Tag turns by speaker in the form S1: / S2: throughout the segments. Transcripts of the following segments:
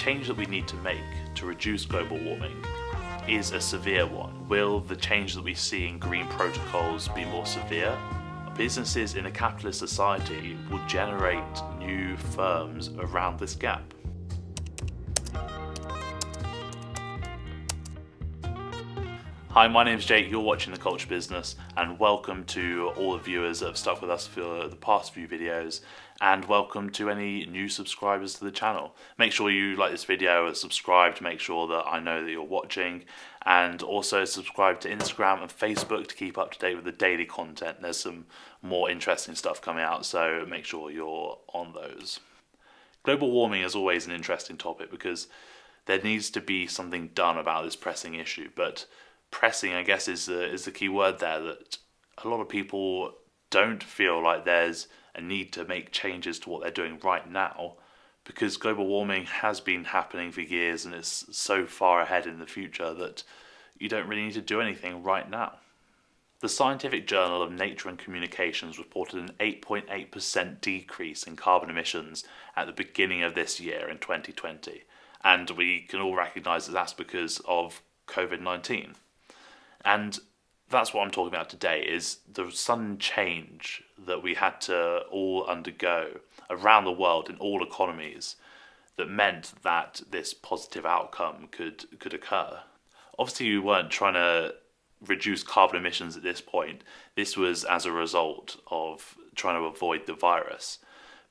S1: change that we need to make to reduce global warming is a severe one. Will the change that we see in green protocols be more severe? Businesses in a capitalist society will generate new firms around this gap. Hi, my name is Jake, you're watching The Culture Business, and welcome to all the viewers that have stuck with us for the past few videos, and welcome to any new subscribers to the channel. Make sure you like this video and subscribe to make sure that I know that you're watching, and also subscribe to Instagram and Facebook to keep up to date with the daily content. There's some more interesting stuff coming out, so make sure you're on those. Global warming is always an interesting topic because there needs to be something done about this pressing issue, but pressing, I guess, is the key word there, that a lot of people don't feel like there's a need to make changes to what they're doing right now because global warming has been happening for years and it's so far ahead in the future that you don't really need to do anything right now. The scientific journal of Nature and Communications reported an 8.8% decrease in carbon emissions at the beginning of this year in 2020, and we can all recognise that that's because of COVID-19. And that's what I'm talking about today, is the sudden change that we had to all undergo around the world in all economies that meant that this positive outcome could occur. Obviously, we weren't trying to reduce carbon emissions at this point. This was as a result of trying to avoid the virus.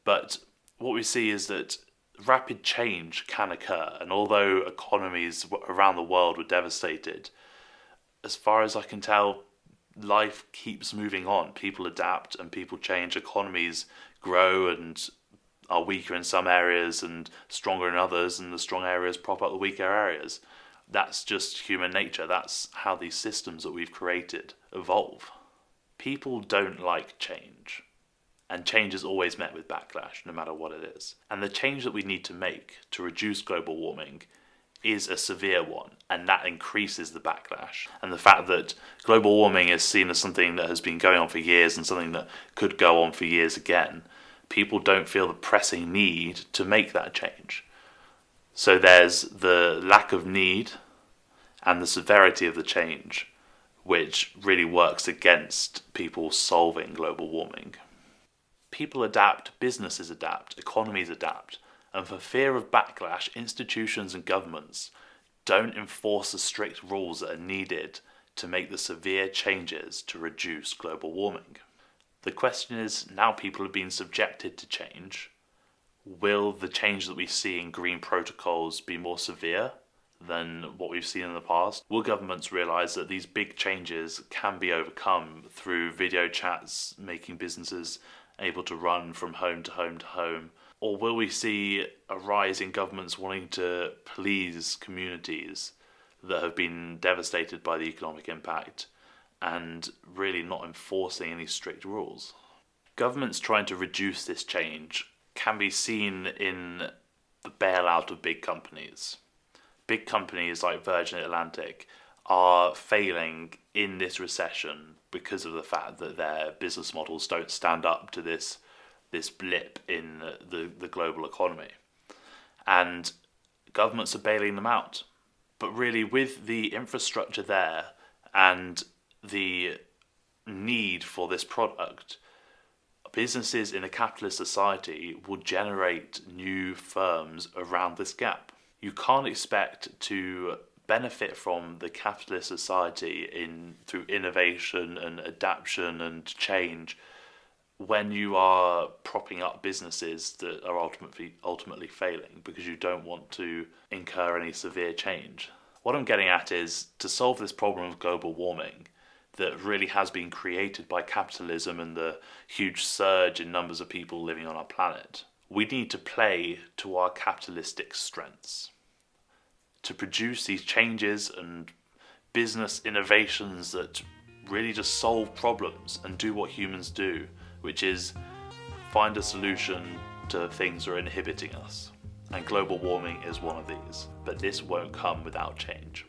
S1: But what we see is that rapid change can occur, and although economies around the world were devastated, as far as I can tell, life keeps moving on. People adapt and people change. Economies grow and are weaker in some areas and stronger in others, and the strong areas prop up the weaker areas. That's just human nature. That's how these systems that we've created evolve. People don't like change, and change is always met with backlash, no matter what it is. And the change that we need to make to reduce global warming is a severe one, and that increases the backlash. And the fact that global warming is seen as something that has been going on for years and something that could go on for years again, people don't feel the pressing need to make that change. So there's the lack of need and the severity of the change, which really works against people solving global warming. People adapt, businesses adapt, economies adapt, and for fear of backlash, institutions and governments don't enforce the strict rules that are needed to make the severe changes to reduce global warming. The question is, now people have been subjected to change, will the change that we see in green protocols be more severe than what we've seen in the past? Will governments realise that these big changes can be overcome through video chats, making businesses able to run from home to home to home? Or will we see a rise in governments wanting to please communities that have been devastated by the economic impact and really not enforcing any strict rules? Governments trying to reduce this change can be seen in the bailout of big companies. Big companies like Virgin Atlantic are failing in this recession because of the fact that their business models don't stand up to this blip in the global economy. And governments are bailing them out. But really, with the infrastructure there and the need for this product, businesses in a capitalist society will generate new firms around this gap. You can't expect to benefit from the capitalist society through innovation and adaptation and change when you are propping up businesses that are ultimately failing because you don't want to incur any severe change. What I'm getting at is, to solve this problem of global warming that really has been created by capitalism and the huge surge in numbers of people living on our planet, we need to play to our capitalistic strengths to produce these changes and business innovations that really just solve problems and do what humans do, which is find a solution to things that are inhibiting us. And global warming is one of these. But this won't come without change.